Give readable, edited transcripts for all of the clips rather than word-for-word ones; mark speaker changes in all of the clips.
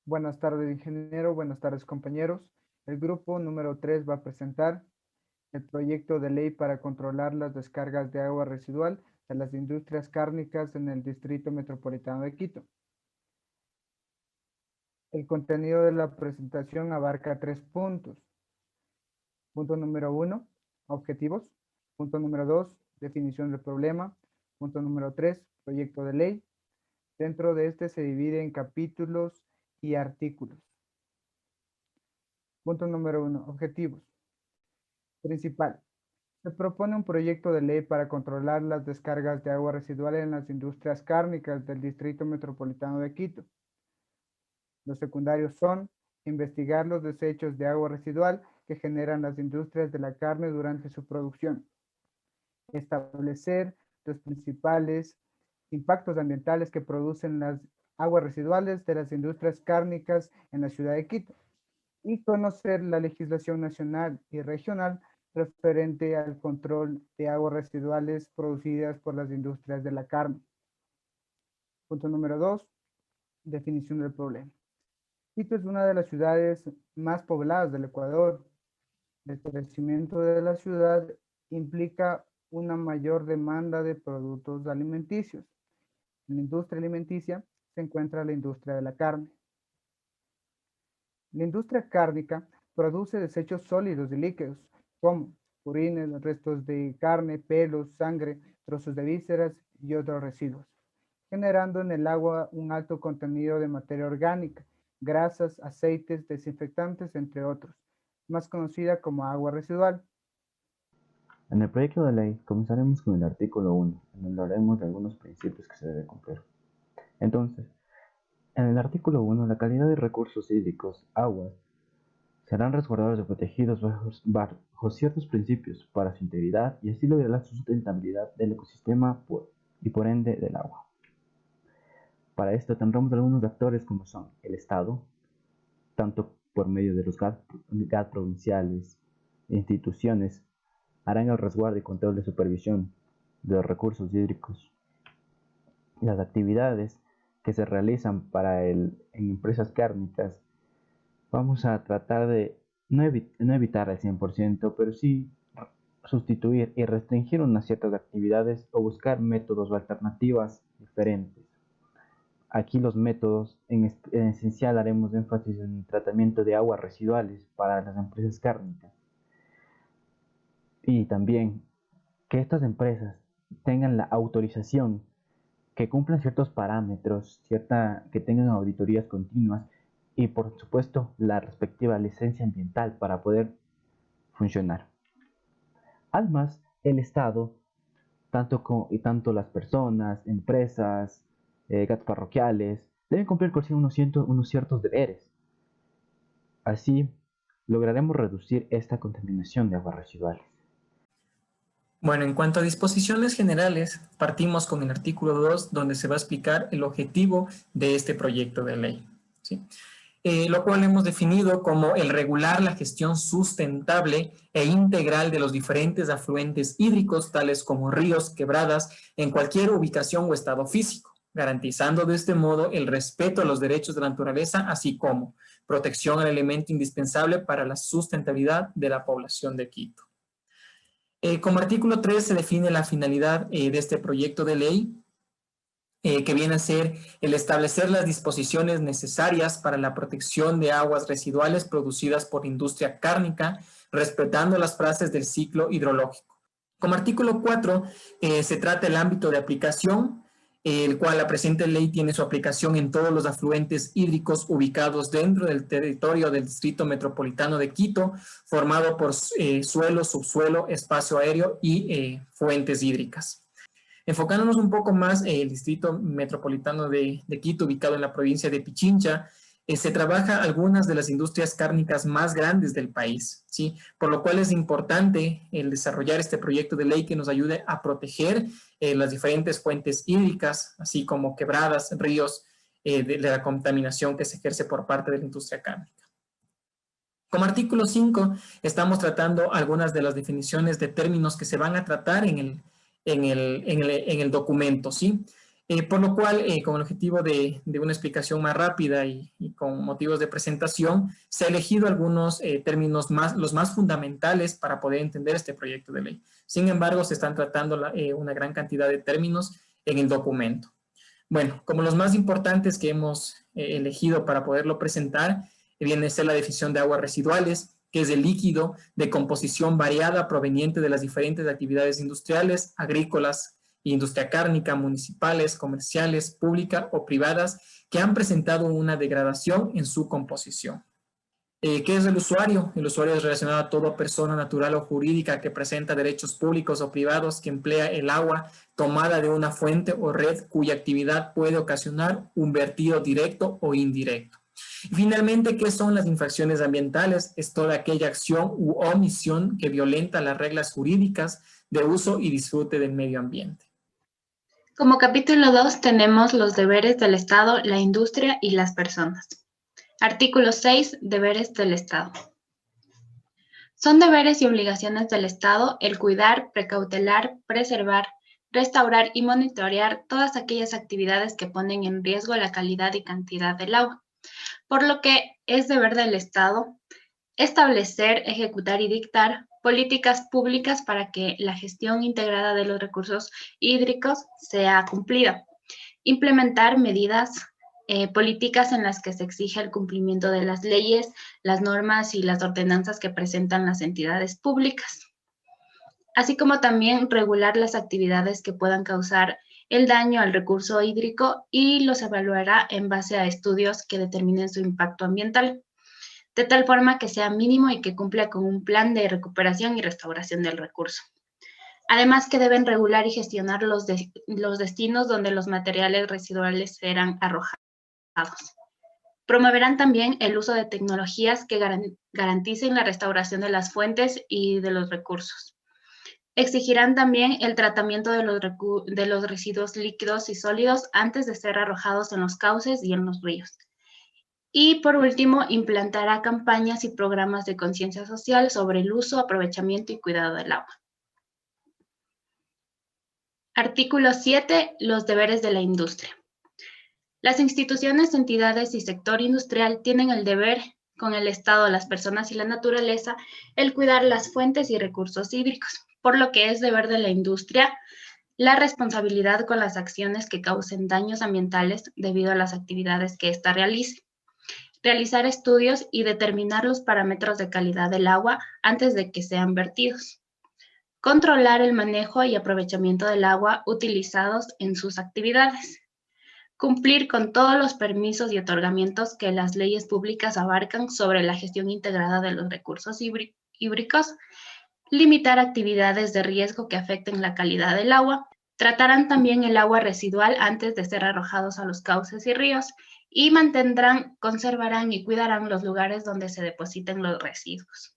Speaker 1: Buenas tardes, ingeniero. Buenas tardes, compañeros. El grupo número 3 va a presentar el proyecto de ley para controlar las descargas de agua residual de las industrias cárnicas en el Distrito Metropolitano de Quito. El contenido de la presentación abarca 3 puntos. Punto número 1, objetivos. Punto número 2, definición del problema. Punto número 3, proyecto de ley. Dentro de este se divide en capítulos y artículos. Punto número 1, objetivos. Principal. Se propone un proyecto de ley para controlar las descargas de agua residual en las industrias cárnicas del Distrito Metropolitano de Quito. Los secundarios son investigar los desechos de agua residual que generan las industrias de la carne durante su producción, establecer los principales impactos ambientales que producen las aguas residuales de las industrias cárnicas en la ciudad de Quito y conocer la legislación nacional y regional referente al control de aguas residuales producidas por las industrias de la carne. Punto número 2, definición del problema. Quito es una de las ciudades más pobladas del Ecuador. El crecimiento de la ciudad implica una mayor demanda de productos alimenticios. En la industria alimenticia se encuentra la industria de la carne. La industria cárnica produce desechos sólidos y líquidos, como purines, restos de carne, pelos, sangre, trozos de vísceras y otros residuos, generando en el agua un alto contenido de materia orgánica, grasas, aceites, desinfectantes, entre otros, más conocida como agua residual.
Speaker 2: En el proyecto de ley comenzaremos con el artículo 1, en donde hablaremos de algunos principios que se deben cumplir. Entonces, en el artículo 1, la calidad de recursos hídricos, aguas, serán resguardados y protegidos bajo ciertos principios para su integridad y así lograr la sustentabilidad del ecosistema y por ende del agua. Para esto tendremos algunos actores como son el Estado, tanto por medio de los GAT provinciales e instituciones, harán el resguardo y control de supervisión de los recursos hídricos. Las actividades que se realizan en empresas cárnicas, vamos a tratar de no evitar al 100%, pero sí sustituir y restringir unas ciertas actividades o buscar métodos o alternativas diferentes. Aquí los métodos, en esencial haremos énfasis en el tratamiento de aguas residuales para las empresas cárnicas. Y también que estas empresas tengan la autorización, que cumplan ciertos parámetros, que tengan auditorías continuas y por supuesto la respectiva licencia ambiental para poder funcionar. Además, el Estado, tanto las personas, empresas, GATs parroquiales, deben cumplir con unos ciertos deberes. Así lograremos reducir esta contaminación de aguas residuales.
Speaker 3: Bueno, en cuanto a disposiciones generales, partimos con el artículo 2, donde se va a explicar el objetivo de este proyecto de ley, ¿sí? Lo cual hemos definido como el regular la gestión sustentable e integral de los diferentes afluentes hídricos, tales como ríos, quebradas, en cualquier ubicación o estado físico, garantizando de este modo el respeto a los derechos de la naturaleza, así como protección al elemento indispensable para la sustentabilidad de la población de Quito. Como artículo 3 se define la finalidad de este proyecto de ley, que viene a ser el establecer las disposiciones necesarias para la protección de aguas residuales producidas por industria cárnica, respetando las fases del ciclo hidrológico. Como artículo 4 se trata el ámbito de aplicación, el cual la presente ley tiene su aplicación en todos los afluentes hídricos ubicados dentro del territorio del Distrito Metropolitano de Quito, formado por suelo, subsuelo, espacio aéreo y fuentes hídricas. Enfocándonos un poco más en el Distrito Metropolitano de Quito, ubicado en la provincia de Pichincha, se trabaja algunas de las industrias cárnicas más grandes del país, ¿sí? Por lo cual es importante el desarrollar este proyecto de ley que nos ayude a proteger las diferentes fuentes hídricas, así como quebradas, ríos, de la contaminación que se ejerce por parte de la industria cárnica. Como artículo 5, estamos tratando algunas de las definiciones de términos que se van a tratar en el documento, ¿sí? Por lo cual, con el objetivo de una explicación más rápida y con motivos de presentación, se ha elegido algunos términos los más fundamentales para poder entender este proyecto de ley. Sin embargo, se están tratando una gran cantidad de términos en el documento. Bueno, como los más importantes que hemos elegido para poderlo presentar, viene a ser la definición de aguas residuales, que es el líquido de composición variada proveniente de las diferentes actividades industriales, agrícolas, industria cárnica, municipales, comerciales, públicas o privadas que han presentado una degradación en su composición. ¿Qué es el usuario? El usuario es relacionado a toda persona natural o jurídica que presenta derechos públicos o privados que emplea el agua tomada de una fuente o red cuya actividad puede ocasionar un vertido directo o indirecto. Y finalmente, ¿qué son las infracciones ambientales? Es toda aquella acción u omisión que violenta las reglas jurídicas de uso y disfrute del medio ambiente.
Speaker 4: Como capítulo 2 tenemos los deberes del Estado, la industria y las personas. Artículo 6. Deberes del Estado. Son deberes y obligaciones del Estado el cuidar, precautelar, preservar, restaurar y monitorear todas aquellas actividades que ponen en riesgo la calidad y cantidad del agua. Por lo que es deber del Estado establecer, ejecutar y dictar políticas públicas para que la gestión integrada de los recursos hídricos sea cumplida. Implementar medidas políticas en las que se exige el cumplimiento de las leyes, las normas y las ordenanzas que presentan las entidades públicas, así como también regular las actividades que puedan causar el daño al recurso hídrico y los evaluará en base a estudios que determinen su impacto ambiental, de tal forma que sea mínimo y que cumpla con un plan de recuperación y restauración del recurso. Además que deben regular y gestionar los destinos donde los materiales residuales serán arrojados. Promoverán también el uso de tecnologías que garanticen la restauración de las fuentes y de los recursos. Exigirán también el tratamiento de los residuos líquidos y sólidos antes de ser arrojados en los cauces y en los ríos. Y por último, implantará campañas y programas de conciencia social sobre el uso, aprovechamiento y cuidado del agua. Artículo 7. Los deberes de la industria. Las instituciones, entidades y sector industrial tienen el deber, con el Estado, las personas y la naturaleza, el cuidar las fuentes y recursos hídricos, por lo que es deber de la industria la responsabilidad con las acciones que causen daños ambientales debido a las actividades que ésta realice. Realizar estudios y determinar los parámetros de calidad del agua antes de que sean vertidos. Controlar el manejo y aprovechamiento del agua utilizados en sus actividades. Cumplir con todos los permisos y otorgamientos que las leyes públicas abarcan sobre la gestión integrada de los recursos hídricos. Limitar actividades de riesgo que afecten la calidad del agua. Tratarán también el agua residual antes de ser arrojados a los cauces y ríos y mantendrán, conservarán y cuidarán los lugares donde se depositen los residuos.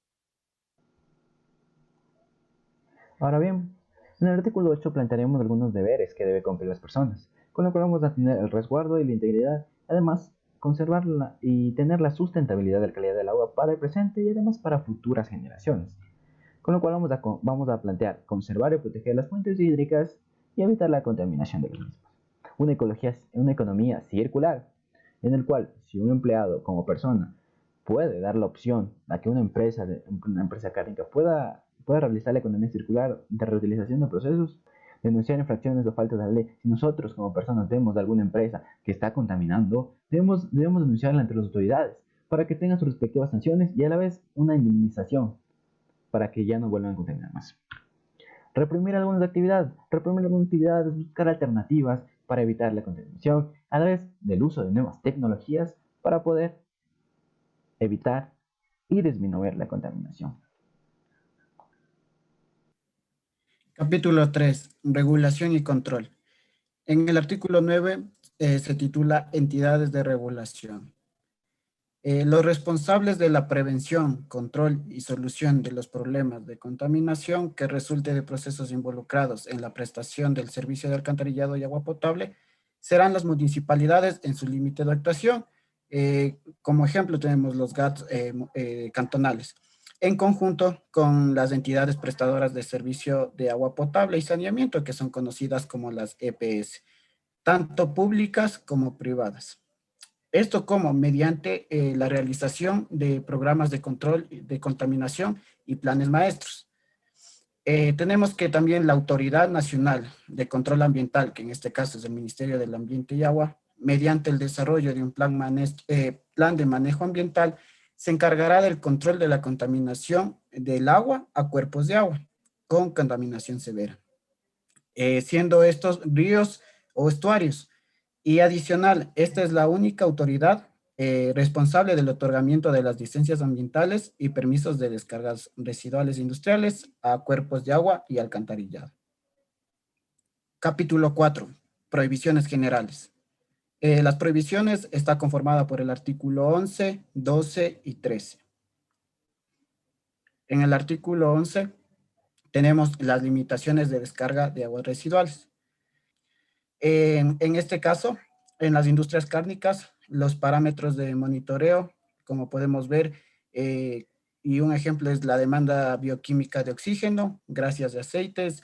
Speaker 2: Ahora bien, en el artículo 8 plantearemos algunos deberes que deben cumplir las personas, con lo cual vamos a tener el resguardo y la integridad, además conservarla y tener la sustentabilidad de la calidad del agua para el presente y además para futuras generaciones. Con lo cual vamos a plantear conservar y proteger las fuentes hídricas y evitar la contaminación de las mismas. Una economía circular, en el cual si un empleado como persona puede dar la opción a que una empresa cárnica pueda realizar la economía circular de reutilización de procesos, denunciar infracciones o faltas de la ley. Si nosotros como personas vemos de alguna empresa que está contaminando, debemos denunciarla ante las autoridades para que tengan sus respectivas sanciones y a la vez una indemnización para que ya no vuelvan a contaminar más. Reprimir algunas actividades, buscar alternativas para evitar la contaminación, a la vez del uso de nuevas tecnologías para poder evitar y disminuir la contaminación.
Speaker 1: Capítulo 3. Regulación y control. En el artículo 9 se titula Entidades de regulación. Los responsables de la prevención, control y solución de los problemas de contaminación que resulte de procesos involucrados en la prestación del servicio de alcantarillado y agua potable serán las municipalidades en su límite de actuación. Como ejemplo tenemos los GATS cantonales, en conjunto con las entidades prestadoras de servicio de agua potable y saneamiento, que son conocidas como las EPS.
Speaker 5: tanto públicas como privadas. Esto como mediante la realización de programas de control de contaminación y planes maestros. Tenemos que también la Autoridad Nacional de Control Ambiental, que en este caso es el Ministerio del Ambiente y Agua, mediante el desarrollo de un plan de manejo ambiental, se encargará del control de la contaminación del agua a cuerpos de agua con contaminación severa, siendo estos ríos o estuarios. Y adicional, esta es la única autoridad responsable del otorgamiento de las licencias ambientales y permisos de descargas residuales industriales a cuerpos de agua y alcantarillado. Capítulo 4. Prohibiciones generales. Las prohibiciones está conformada por el artículo 11, 12 y 13. En el artículo 11 tenemos las limitaciones de descarga de aguas residuales. En este caso, en las industrias cárnicas, los parámetros de monitoreo, como podemos ver, y un ejemplo es la demanda bioquímica de oxígeno, grasas de aceites,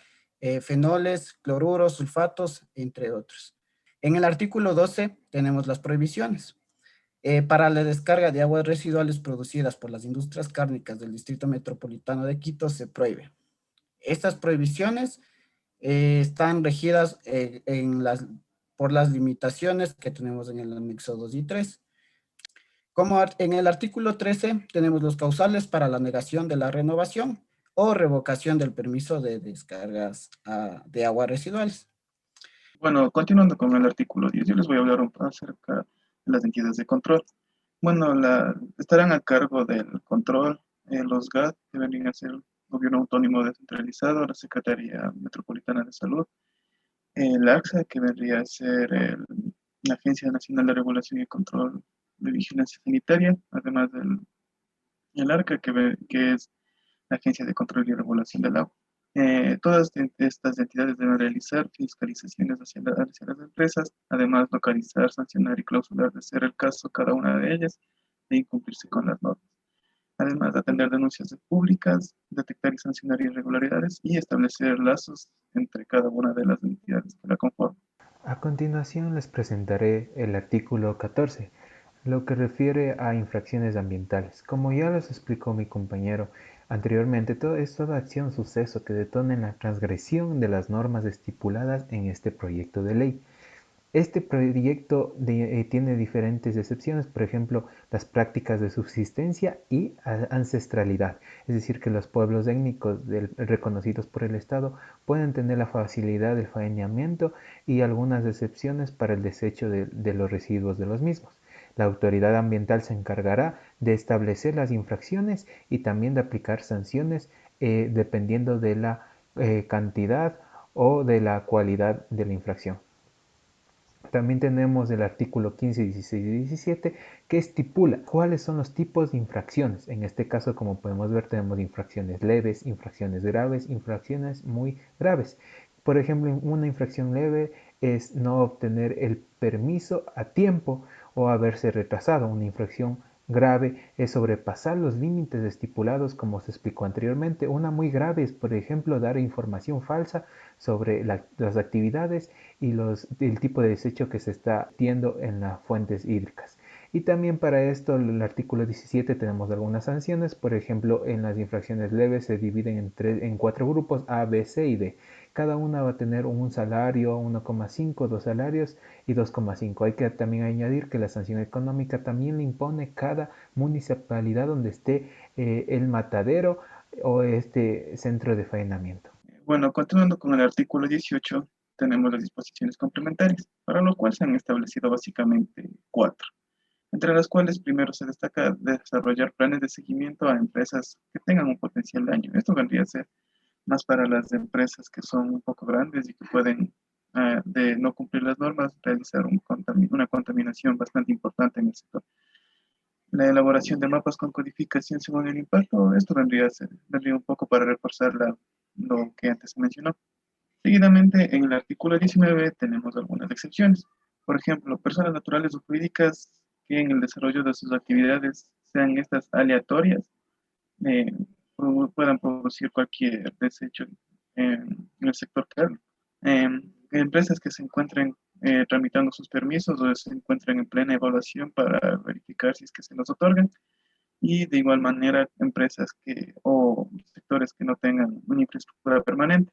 Speaker 5: fenoles, cloruros, sulfatos, entre otros. En el artículo 12 tenemos las prohibiciones. Para la descarga de aguas residuales producidas por las industrias cárnicas del Distrito Metropolitano de Quito se prohíbe. Estas prohibiciones están regidas por las limitaciones que tenemos en el anexo 2 y 3. Como en el artículo 13 tenemos los causales para la negación de la renovación o revocación del permiso de descargas de aguas residuales.
Speaker 6: Bueno, continuando con el artículo 10, yo les voy a hablar un poco acerca de las entidades de control. Bueno, estarán a cargo del control los GAT, que vendrían a ser el Gobierno Autónomo Descentralizado, la Secretaría Metropolitana de Salud, el AXA, que vendría a ser la Agencia Nacional de Regulación y Control de Vigilancia Sanitaria, además el ARCA, que es la Agencia de Control y Regulación del Agua. Todas estas entidades deben realizar fiscalizaciones hacia las empresas, además localizar, sancionar y clausurar, de ser el caso, cada una de ellas, de incumplirse con las normas. Además de atender denuncias públicas, detectar y sancionar irregularidades y establecer lazos entre cada una de las entidades que la conforman.
Speaker 7: A continuación les presentaré el artículo 14, lo que refiere a infracciones ambientales. Como ya les explicó mi compañero anteriormente, todo es toda acción o suceso que detone la transgresión de las normas estipuladas en este proyecto de ley. Este proyecto tiene diferentes excepciones, por ejemplo, las prácticas de subsistencia y ancestralidad, es decir, que los pueblos étnicos reconocidos por el Estado pueden tener la facilidad del faenamiento y algunas excepciones para el desecho de los residuos de los mismos. La autoridad ambiental se encargará de establecer las infracciones y también de aplicar sanciones dependiendo de la cantidad o de la cualidad de la infracción. También tenemos el artículo 15, 16 y 17 que estipula cuáles son los tipos de infracciones. En este caso, como podemos ver, tenemos infracciones leves, infracciones graves, infracciones muy graves. Por ejemplo, una infracción leve es no obtener el permiso a tiempo o haberse retrasado. Una infracción grave es sobrepasar los límites estipulados, como se explicó anteriormente. Una muy grave es, por ejemplo, dar información falsa sobre las actividades y el tipo de desecho que se está haciendo en las fuentes hídricas. Y también para esto, el artículo 17 tenemos algunas sanciones. Por ejemplo, en las infracciones leves se dividen en 4 grupos: A, B, C y D. Cada una va a tener un salario, 1,5, 2 salarios y 2,5. Hay que también añadir que la sanción económica también le impone cada municipalidad donde esté el matadero o este centro de faenamiento.
Speaker 6: Bueno, continuando con el artículo 18, tenemos las disposiciones complementarias, para lo cual se han establecido básicamente 4, entre las cuales primero se destaca desarrollar planes de seguimiento a empresas que tengan un potencial daño. Esto vendría a ser más para las empresas que son un poco grandes y que pueden, de no cumplir las normas, realizar una contaminación bastante importante en el sector. La elaboración de mapas con codificación según el impacto, esto vendría un poco para reforzar lo que antes se mencionó. Seguidamente, en el artículo 19 tenemos algunas excepciones. Por ejemplo, personas naturales o jurídicas que en el desarrollo de sus actividades sean estas aleatorias, puedan producir cualquier desecho en el sector cárnico. Empresas que se encuentren tramitando sus permisos o se encuentran en plena evaluación para verificar si es que se los otorgan. Y de igual manera, empresas o sectores que no tengan una infraestructura permanente.